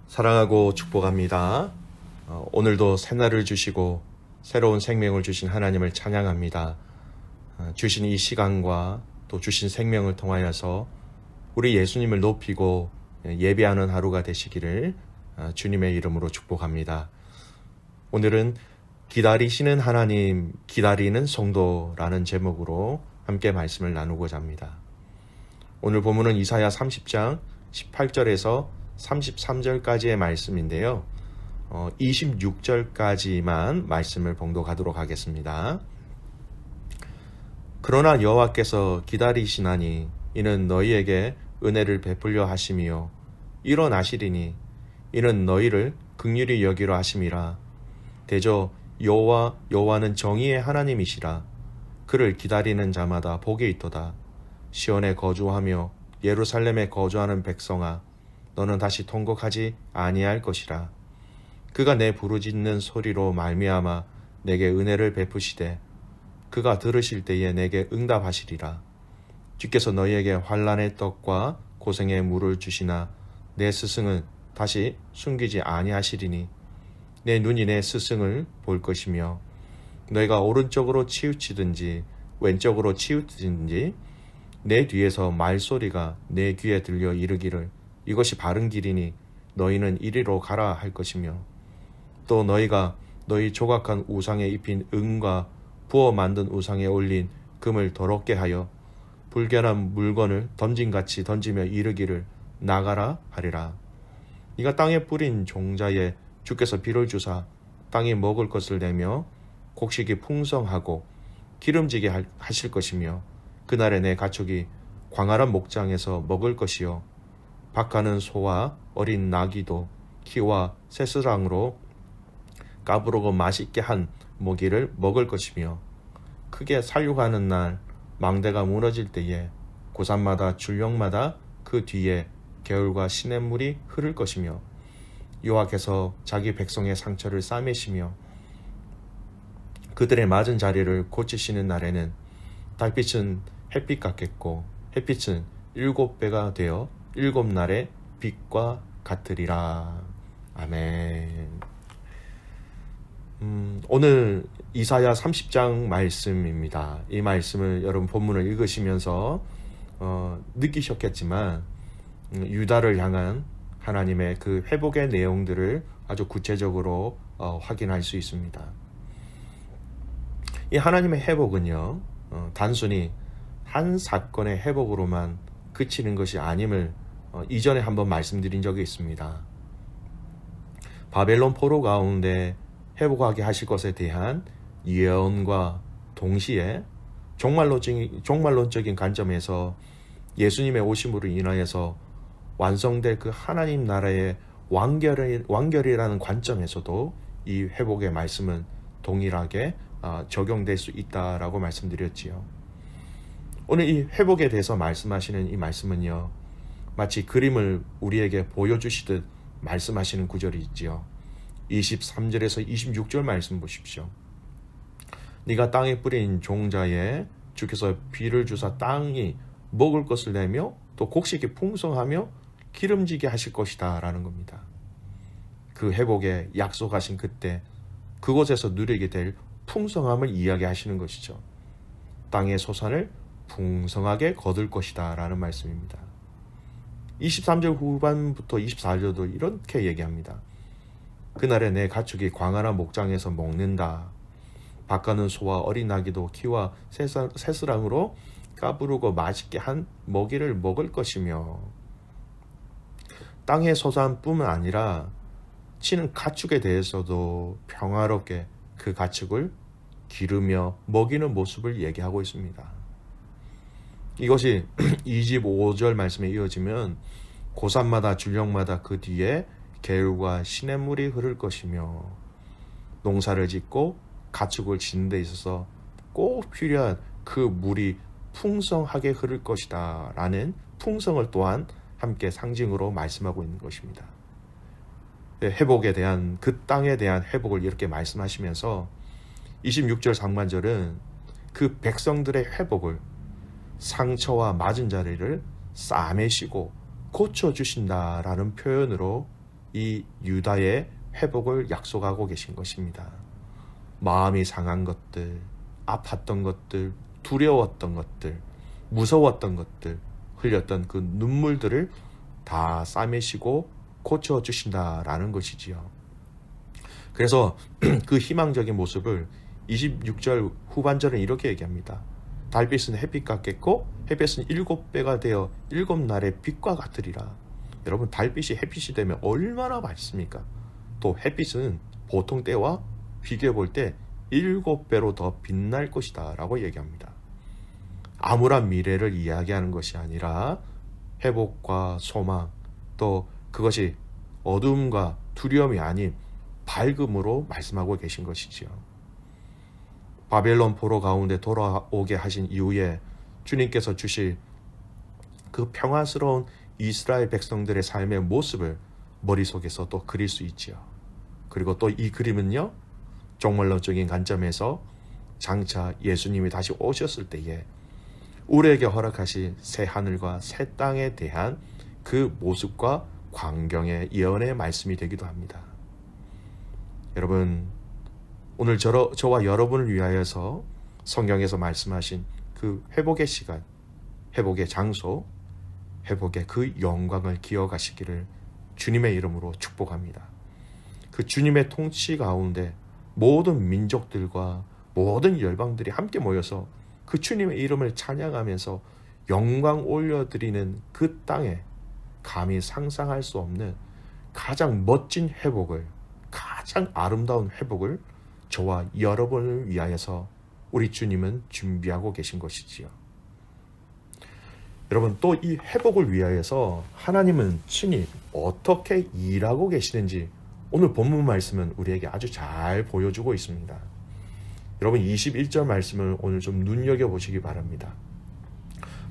사랑하고 축복합니다. 오늘도 새날을 주시고 새로운 생명을 주신 하나님을 찬양합니다. 주신 이 시간과 또 주신 생명을 통하여서 우리 예수님을 높이고 예배하는 하루가 되시기를 주님의 이름으로 축복합니다. 오늘은 기다리시는 하나님, 기다리는 성도라는 제목으로 함께 말씀을 나누고자 합니다. 오늘 본문은 이사야 30장 18절에서 33절까지의 말씀인데요. 26절까지만 말씀을 봉독하도록 하겠습니다. 그러나 여호와께서 기다리시나니 이는 너희에게 은혜를 베풀려 하심이요 일어나시리니 이는 너희를 긍휼히 여기려 하심이라. 대저 여호와는 정의의 하나님이시라. 그를 기다리는 자마다 복이 있도다. 시온에 거주하며 예루살렘에 거주하는 백성아, 너는 다시 통곡하지 아니할 것이라. 그가 내 부르짖는 소리로 말미암아 내게 은혜를 베푸시되 그가 들으실 때에 내게 응답하시리라. 주께서 너희에게 환난의 떡과 고생의 물을 주시나 내 스승은 다시 숨기지 아니하시리니 내 눈이 내 스승을 볼 것이며 너희가 오른쪽으로 치우치든지 왼쪽으로 치우치든지 내 뒤에서 말소리가 내 귀에 들려 이르기를 이것이 바른 길이니 너희는 이리로 가라 할 것이며 또 너희가 너희 조각한 우상에 입힌 은과 부어 만든 우상에 올린 금을 더럽게 하여 불결한 물건을 던짐같이 던지며 이르기를 나가라 하리라. 네가 땅에 뿌린 종자에 주께서 비를 주사 땅이 먹을 것을 내며 곡식이 풍성하고 기름지게 하실 것이며 그날에 내 가축이 광활한 목장에서 먹을 것이요 박하는 소와 어린 나귀도 키와 새스랑으로 까부르고 맛있게 한 모기를 먹을 것이며 크게 살육하는 날 망대가 무너질 때에 고산마다 줄령마다 그 뒤에 개울과 시냇물이 흐를 것이며 여호와께서 자기 백성의 상처를 싸매시며 그들의 맞은 자리를 고치시는 날에는 달빛은 햇빛 같겠고 햇빛은 7배가 되어 7날의 빛과 같으리라. 아멘. 오늘 이사야 30장 말씀입니다. 이 말씀을 여러분 본문을 읽으시면서 느끼셨겠지만 유다를 향한 하나님의 그 회복의 내용들을 아주 구체적으로 확인할 수 있습니다. 이 하나님의 회복은요, 단순히 한 사건의 회복으로만 그치는 것이 아님을 이전에 한번 말씀드린 적이 있습니다. 바벨론 포로 가운데 회복하게 하실 것에 대한 예언과 동시에 종말론적인 관점에서 예수님의 오심으로 인하여서 완성될 그 하나님 나라의 완결이라는 관점에서도 이 회복의 말씀은 동일하게 적용될 수 있다라고 말씀드렸지요. 오늘 이 회복에 대해서 말씀하시는 이 말씀은요, 마치 그림을 우리에게 보여주시듯 말씀하시는 구절이 있지요. 23절에서 26절 말씀 보십시오. 네가 땅에 뿌린 종자에 주께서 비를 주사 땅이 먹을 것을 내며 또 곡식이 풍성하며 기름지게 하실 것이다 라는 겁니다. 그 회복에 약속하신 그때 그곳에서 누리게 될 풍성함을 이야기하시는 것이죠. 땅의 소산을 풍성하게 거둘 것이다 라는 말씀입니다. 23절 후반부터 24절도 이렇게 얘기합니다. 그날에 내 가축이 광활한 목장에서 먹는다. 박가는 소와 어린 나귀도 키와 새스랑으로 까부르고 맛있게 한 먹이를 먹을 것이며 땅의 소산뿐만 아니라 치는 가축에 대해서도 평화롭게 그 가축을 기르며 먹이는 모습을 얘기하고 있습니다. 이것이 25절 말씀에 이어지면 고산마다 줄령마다 그 뒤에 개울과 시냇물이 흐를 것이며 농사를 짓고 가축을 짓는 데 있어서 꼭 필요한 그 물이 풍성하게 흐를 것이다 라는 풍성을 또한 함께 상징으로 말씀하고 있는 것입니다. 회복에 대한 그 땅에 대한 회복을 이렇게 말씀하시면서 26절 상반절은 그 백성들의 회복을 상처와 맞은 자리를 싸매시고 고쳐주신다라는 표현으로 이 유다의 회복을 약속하고 계신 것입니다. 마음이 상한 것들, 아팠던 것들, 두려웠던 것들, 무서웠던 것들, 흘렸던 그 눈물들을 다 싸매시고 고쳐주신다라는 것이지요. 그래서 그 희망적인 모습을 26절 후반절은 이렇게 얘기합니다. 달빛은 햇빛 같겠고 햇빛은 7배가 되어 7날의 빛과 같으리라. 여러분, 달빛이 햇빛이 되면 얼마나 맛있습니까? 또 햇빛은 보통 때와 비교해 볼 때 7배로 더 빛날 것이다 라고 얘기합니다. 암울한 미래를 이야기하는 것이 아니라 회복과 소망, 또 그것이 어둠과 두려움이 아닌 밝음으로 말씀하고 계신 것이지요. 바벨론 포로 가운데 돌아오게 하신 이후에 주님께서 주실 그 평화스러운 이스라엘 백성들의 삶의 모습을 머릿속에서 또 그릴 수 있지요. 그리고 또 이 그림은요, 종말론적인 관점에서 장차 예수님이 다시 오셨을 때에 우리에게 허락하신 새 하늘과 새 땅에 대한 그 모습과 광경의 예언의 말씀이 되기도 합니다. 여러분, 오늘 저와 여러분을 위하여서 성경에서 말씀하신 그 회복의 시간, 회복의 장소, 회복의 그 영광을 기억하시기를 주님의 이름으로 축복합니다. 그 주님의 통치 가운데 모든 민족들과 모든 열방들이 함께 모여서 그 주님의 이름을 찬양하면서 영광 올려드리는 그 땅에 감히 상상할 수 없는 가장 멋진 회복을, 가장 아름다운 회복을 저와 여러분을 위하여서 우리 주님은 준비하고 계신 것이지요. 여러분, 또 이 회복을 위하여서 하나님은 친히 어떻게 일하고 계시는지 오늘 본문 말씀은 우리에게 아주 잘 보여주고 있습니다. 여러분, 21절 말씀을 오늘 좀 눈여겨보시기 바랍니다.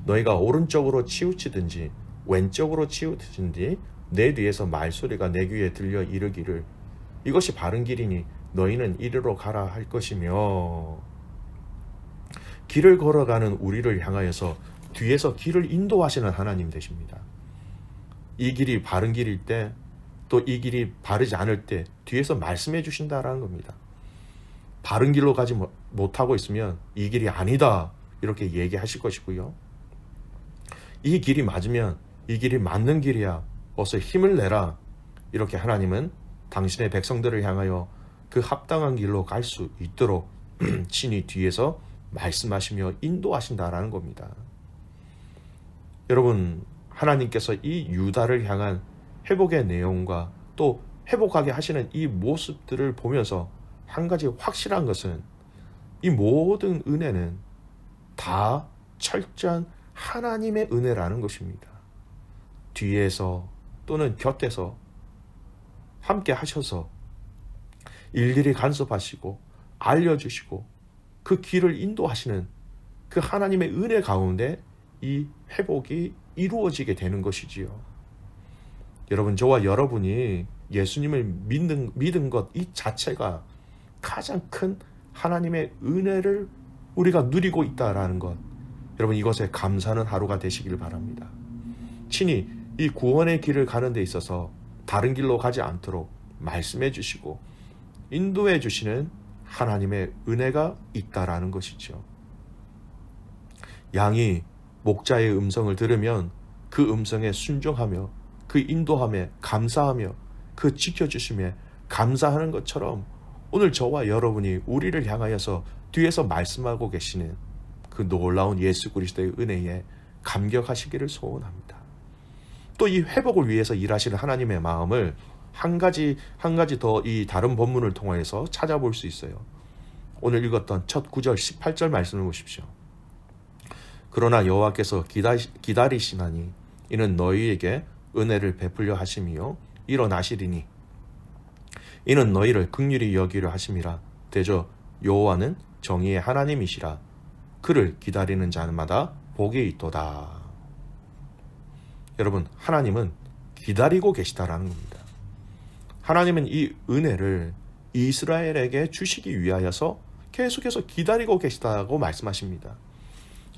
너희가 오른쪽으로 치우치든지 왼쪽으로 치우치든지 내 뒤에서 말소리가 내 귀에 들려 이르기를 이것이 바른 길이니 너희는 이리로 가라 할 것이며, 길을 걸어가는 우리를 향하여서 뒤에서 길을 인도하시는 하나님 되십니다. 이 길이 바른 길일 때, 또 이 길이 바르지 않을 때 뒤에서 말씀해 주신다라는 겁니다. 바른 길로 가지 못하고 있으면 이 길이 아니다 이렇게 얘기하실 것이고요. 이 길이 맞으면 이 길이 맞는 길이야, 어서 힘을 내라, 이렇게 하나님은 당신의 백성들을 향하여 그 합당한 길로 갈 수 있도록 친히 뒤에서 말씀하시며 인도하신다라는 겁니다. 여러분, 하나님께서 이 유다를 향한 회복의 내용과 또 회복하게 하시는 이 모습들을 보면서 한 가지 확실한 것은 이 모든 은혜는 다 철저한 하나님의 은혜라는 것입니다. 뒤에서 또는 곁에서 함께 하셔서 일일이 간섭하시고 알려주시고 그 길을 인도하시는 그 하나님의 은혜 가운데 이 회복이 이루어지게 되는 것이지요. 여러분, 저와 여러분이 예수님을 믿은 것 이 자체가 가장 큰 하나님의 은혜를 우리가 누리고 있다라는 것, 여러분, 이것에 감사하는 하루가 되시길 바랍니다. 친히 이 구원의 길을 가는 데 있어서 다른 길로 가지 않도록 말씀해 주시고 인도해 주시는 하나님의 은혜가 있다라는 것이죠. 양이 목자의 음성을 들으면 그 음성에 순종하며 그 인도함에 감사하며 그 지켜주심에 감사하는 것처럼 오늘 저와 여러분이 우리를 향하여서 뒤에서 말씀하고 계시는 그 놀라운 예수 그리스도의 은혜에 감격하시기를 소원합니다. 또 이 회복을 위해서 일하시는 하나님의 마음을 한 가지 더 이 다른 본문을 통해서 찾아볼 수 있어요. 오늘 읽었던 첫 9절 18절 말씀을 보십시오. 그러나 여호와께서 기다리시나니 이는 너희에게 은혜를 베풀려 하심이요 일어나시리니 이는 너희를 긍휼히 여기려 하심이라. 대저 여호와는 정의의 하나님이시라. 그를 기다리는 자마다 복이 있도다. 여러분, 하나님은 기다리고 계시다라는 겁니다. 하나님은 이 은혜를 이스라엘에게 주시기 위하여서 계속해서 기다리고 계시다고 말씀하십니다.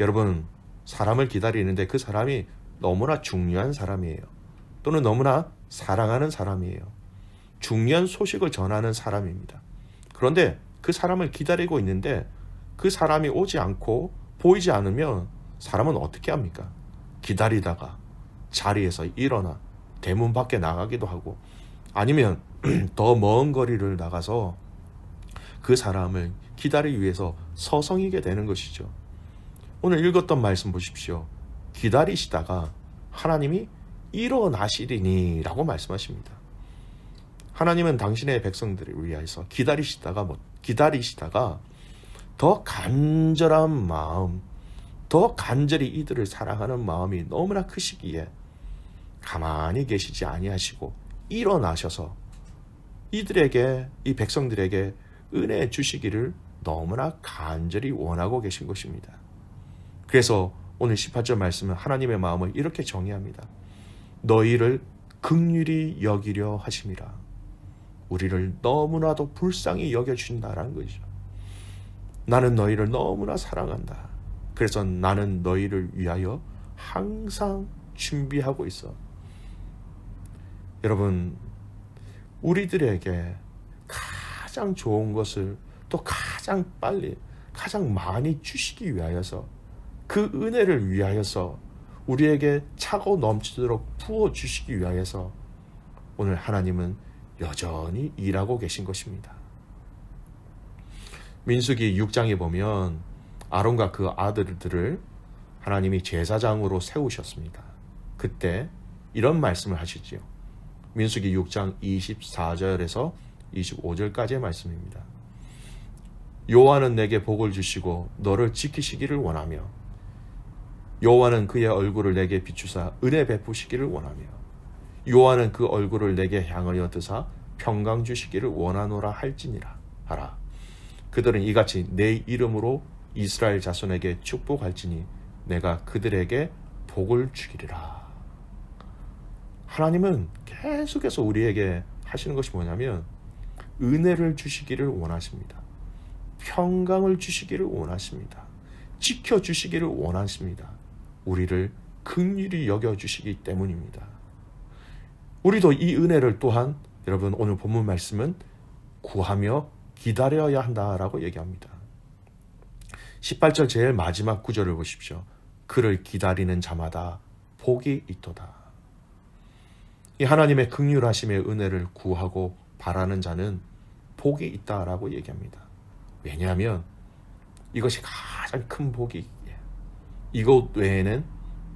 여러분, 사람을 기다리는데 그 사람이 너무나 중요한 사람이에요. 또는 너무나 사랑하는 사람이에요. 중요한 소식을 전하는 사람입니다. 그런데 그 사람을 기다리고 있는데 그 사람이 오지 않고 보이지 않으면 사람은 어떻게 합니까? 기다리다가 자리에서 일어나 대문 밖에 나가기도 하고, 아니면 더 먼 거리를 나가서 그 사람을 기다리기 위해서 서성이게 되는 것이죠. 오늘 읽었던 말씀 보십시오. 기다리시다가 하나님이 일어나시리니 라고 말씀하십니다. 하나님은 당신의 백성들을 위하여서 기다리시다가 더 간절한 마음, 더 간절히 이들을 사랑하는 마음이 너무나 크시기에 가만히 계시지 아니하시고 일어나셔서 이들에게, 이 백성들에게 은혜 주시기를 너무나 간절히 원하고 계신 것입니다. 그래서 오늘 18절 말씀은 하나님의 마음을 이렇게 정의합니다. 너희를 긍휼히 여기려 하심이라. 우리를 너무나도 불쌍히 여겨주신다라는 것이죠. 나는 너희를 너무나 사랑한다. 그래서 나는 너희를 위하여 항상 준비하고 있어. 여러분, 우리들에게 가장 좋은 것을 또 가장 빨리, 가장 많이 주시기 위하여서, 그 은혜를 위하여서 우리에게 차고 넘치도록 부어주시기 위하여서 오늘 하나님은 여전히 일하고 계신 것입니다. 민수기 6장에 보면 아론과 그 아들들을 하나님이 제사장으로 세우셨습니다. 그때 이런 말씀을 하시지요. 민수기 6장 24절에서 25절까지의 말씀입니다. 여호와는 내게 복을 주시고 너를 지키시기를 원하며 여호와는 그의 얼굴을 내게 비추사 은혜 베푸시기를 원하며 여호와는 그 얼굴을 내게 향하여 드사 평강 주시기를 원하노라 할지니라 하라. 그들은 이같이 내 이름으로 이스라엘 자손에게 축복할지니 내가 그들에게 복을 주기리라. 하나님은 계속해서 우리에게 하시는 것이 뭐냐면 은혜를 주시기를 원하십니다. 평강을 주시기를 원하십니다. 지켜주시기를 원하십니다. 우리를 긍휼히 여겨주시기 때문입니다. 우리도 이 은혜를 또한 여러분 오늘 본문 말씀은 구하며 기다려야 한다라고 얘기합니다. 18절 제일 마지막 구절을 보십시오. 그를 기다리는 자마다 복이 있도다. 이 하나님의 긍휼하심의 은혜를 구하고 바라는 자는 복이 있다라고 얘기합니다. 왜냐하면 이것이 가장 큰 복이기에 이것 외에는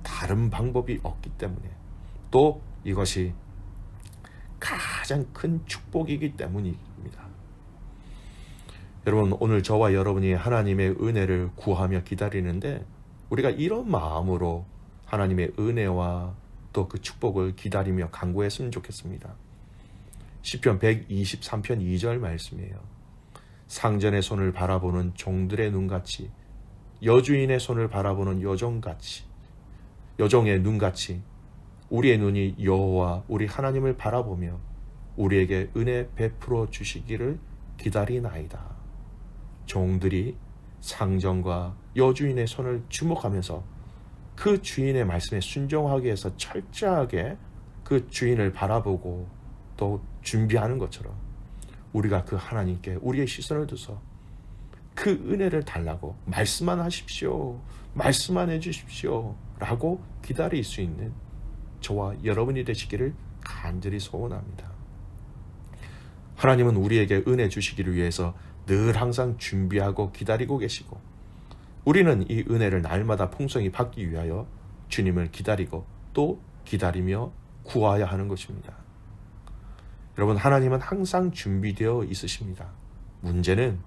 다른 방법이 없기 때문에, 또 이것이 가장 큰 축복이기 때문입니다. 여러분, 오늘 저와 여러분이 하나님의 은혜를 구하며 기다리는데 우리가 이런 마음으로 하나님의 은혜와 또 그 축복을 기다리며 간구했으면 좋겠습니다. 시편 123편 2절 말씀이에요. 상전의 손을 바라보는 종들의 눈같이, 여주인의 손을 바라보는 여종의 눈같이 우리의 눈이 여호와 우리 하나님을 바라보며 우리에게 은혜 베풀어 주시기를 기다리나이다. 종들이 상전과 여주인의 손을 주목하면서 그 주인의 말씀에 순종하기 위해서 철저하게 그 주인을 바라보고 또 준비하는 것처럼 우리가 그 하나님께 우리의 시선을 두서 그 은혜를 달라고 말씀만 하십시오, 말씀만 해주십시오 라고 기다릴 수 있는 저와 여러분이 되시기를 간절히 소원합니다. 하나님은 우리에게 은혜 주시기를 위해서 늘 항상 준비하고 기다리고 계시고, 우리는 이 은혜를 날마다 풍성히 받기 위하여 주님을 기다리고 또 기다리며 구해야 하는 것입니다. 여러분, 하나님은 항상 준비되어 있으십니다. 문제는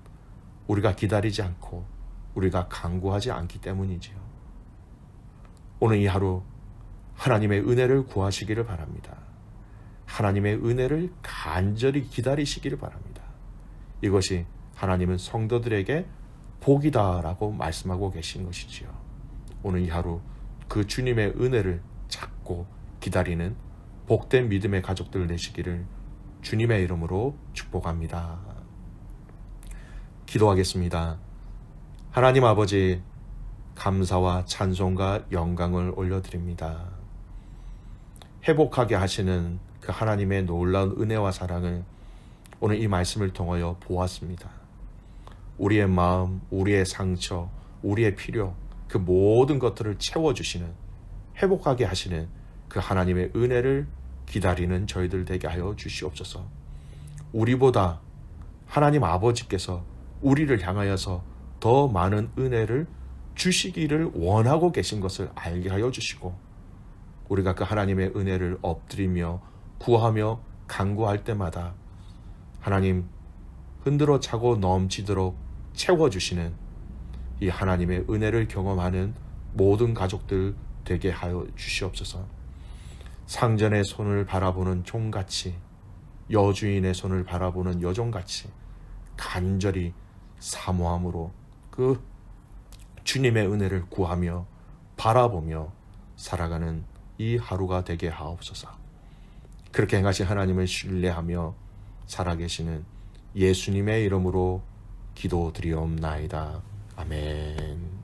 우리가 기다리지 않고 우리가 간구하지 않기 때문이지요. 오늘 이 하루 하나님의 은혜를 구하시기를 바랍니다. 하나님의 은혜를 간절히 기다리시기를 바랍니다. 이것이 하나님은 성도들에게 복이다라고 말씀하고 계신 것이지요. 오늘 이 하루 그 주님의 은혜를 찾고 기다리는 복된 믿음의 가족들 되시기를 주님의 이름으로 축복합니다. 기도하겠습니다. 하나님 아버지, 감사와 찬송과 영광을 올려드립니다. 회복하게 하시는 그 하나님의 놀라운 은혜와 사랑을 오늘 이 말씀을 통하여 보았습니다. 우리의 마음, 우리의 상처, 우리의 필요, 그 모든 것들을 채워주시는, 회복하게 하시는 그 하나님의 은혜를 기다리는 저희들 되게 하여 주시옵소서. 우리보다 하나님 아버지께서 우리를 향하여서 더 많은 은혜를 주시기를 원하고 계신 것을 알게 하여 주시고, 우리가 그 하나님의 은혜를 엎드리며 구하며 간구할 때마다 하나님 흔들어 차고 넘치도록 채워주시는 이 하나님의 은혜를 경험하는 모든 가족들 되게 하여 주시옵소서. 상전의 손을 바라보는 종같이, 여주인의 손을 바라보는 여종같이 간절히 사모함으로 그 주님의 은혜를 구하며 바라보며 살아가는 이 하루가 되게 하옵소서. 그렇게 행하신 하나님을 신뢰하며 살아계시는 예수님의 이름으로 기도드리옵나이다. 아멘.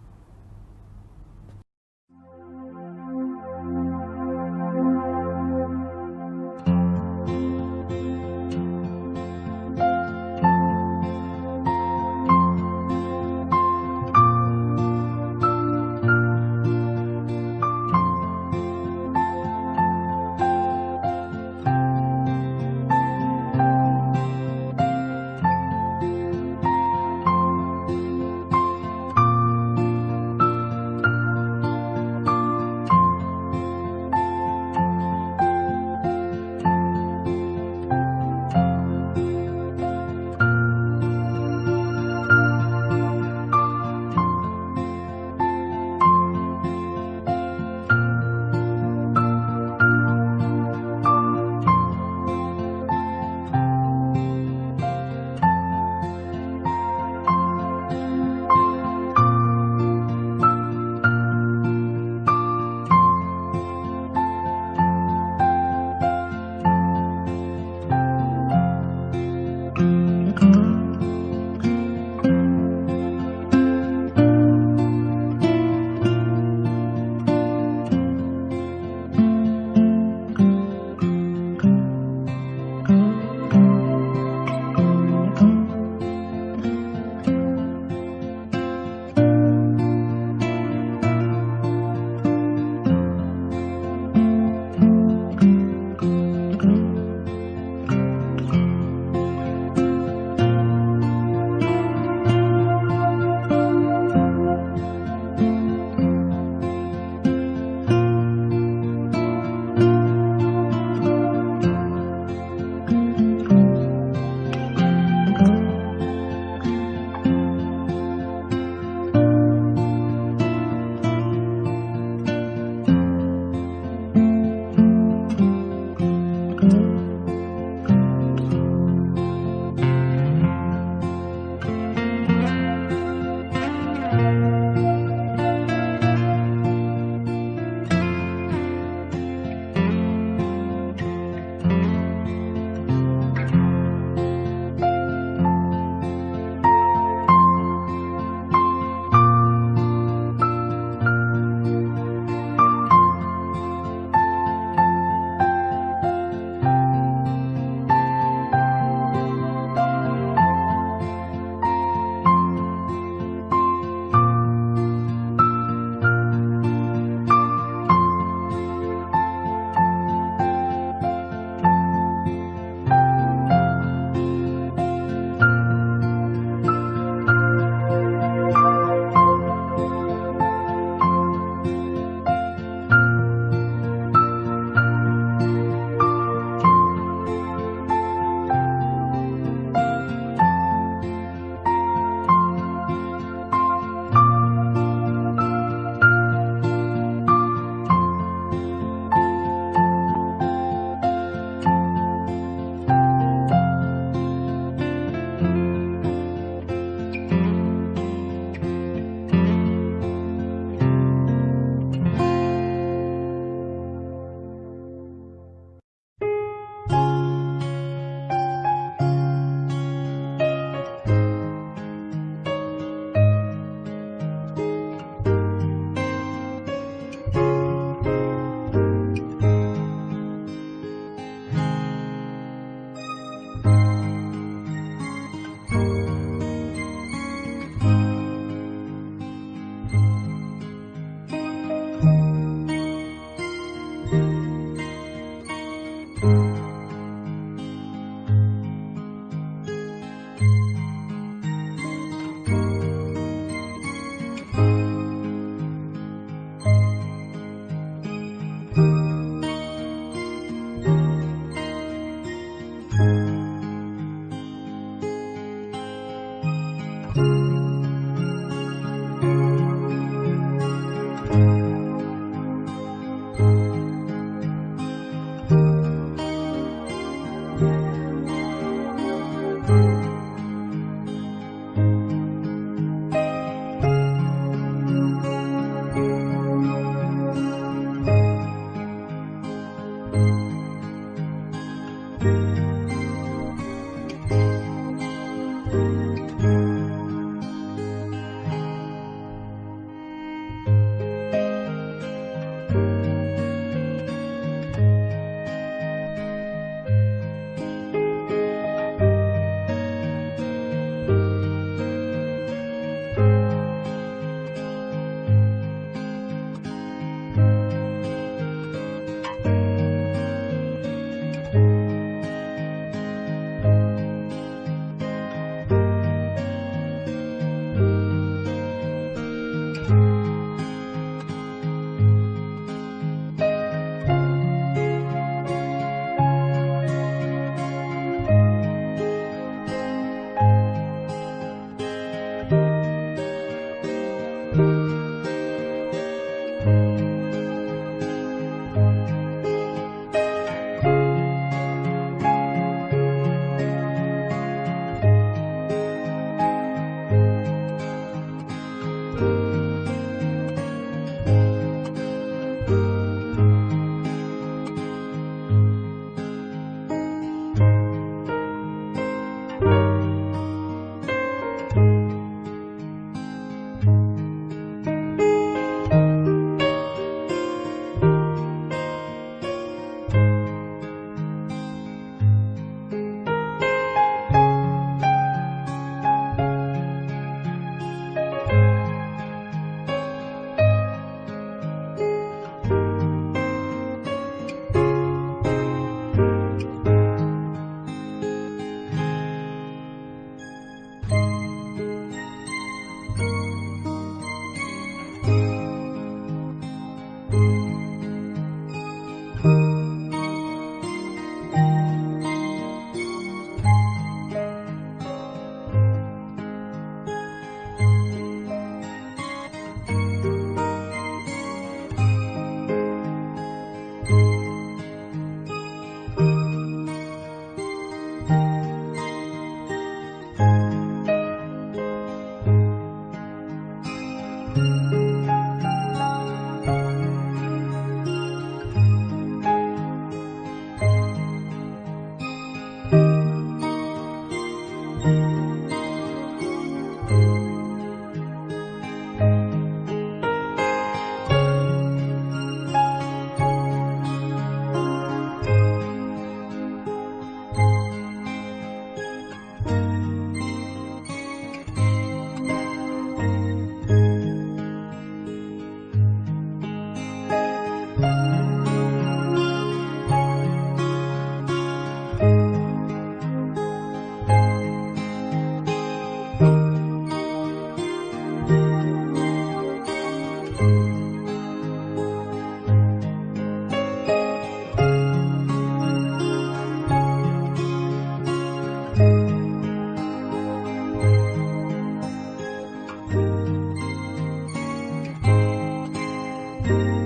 아멘.